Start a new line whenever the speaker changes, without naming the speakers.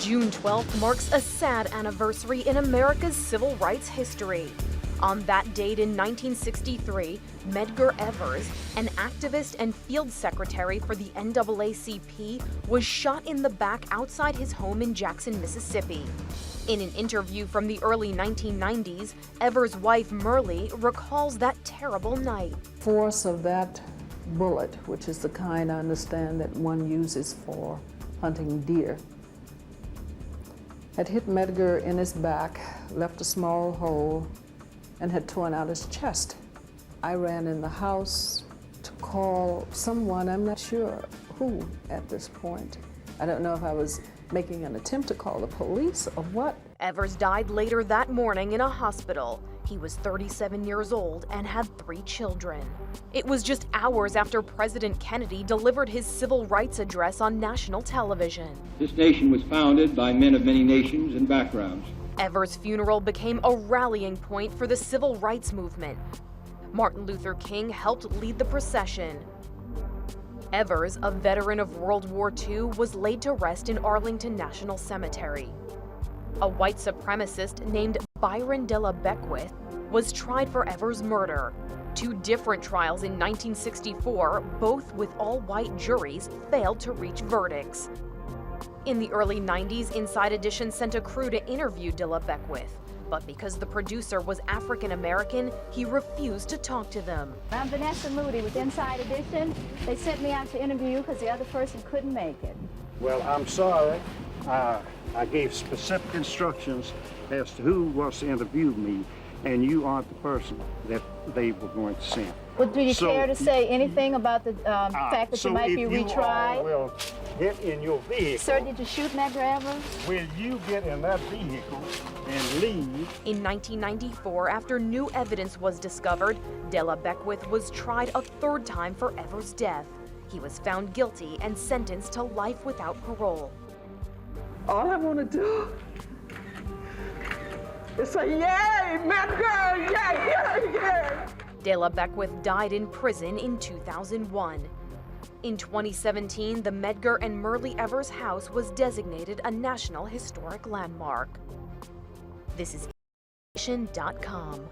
June 12th marks a sad anniversary in America's civil rights history. On that date in 1963, Medgar Evers, an activist and field secretary for the NAACP, was shot in the back outside his home in Jackson, Mississippi. In an interview from the early 1990s, Evers' wife Myrlie recalls that terrible night.
Force of that bullet, which is the kind I understand that one uses for hunting deer, had hit Medgar in his back, left a small hole, and had torn out his chest. I ran in the house to call someone, I'm not sure who at this point. I don't know if I was making an attempt to call the police or what.
Evers died later that morning in a hospital. He was 37 years old and had 3 children. It was just hours after President Kennedy delivered his civil rights address on national television.
This nation was founded by men of many nations and backgrounds.
Evers' funeral became a rallying point for the civil rights movement. Martin Luther King helped lead the procession. Evers, a veteran of World War II, was laid to rest in Arlington National Cemetery. A white supremacist named Byron de la Beckwith was tried for Evers' murder. 2 different trials in 1964, both with all-white juries, failed to reach verdicts. In the early 90s, Inside Edition sent a crew to interview de la Beckwith, but because the producer was African-American, he refused to talk to them.
I'm Vanessa Moody with Inside Edition. They sent me out to interview you because the other person couldn't make it.
Well, I'm sorry. I gave specific instructions as to who was to interview me, and you aren't the person that they were going to send.
Well, do you care to say anything about the fact that you might be retried?
So will get in your vehicle.
Sir, did you shoot Medgar Evers?
Will you get in that vehicle and leave?
In 1994, after new evidence was discovered, de la Beckwith was tried a 3rd time for Evers' death. He was found guilty and sentenced to life without parole.
All I want to do is say, yay, Medgar, yay, yay, yay.
De la Beckwith died in prison in 2001. In 2017, the Medgar and Myrlie Evers house was designated a National Historic Landmark. This is Nation.com.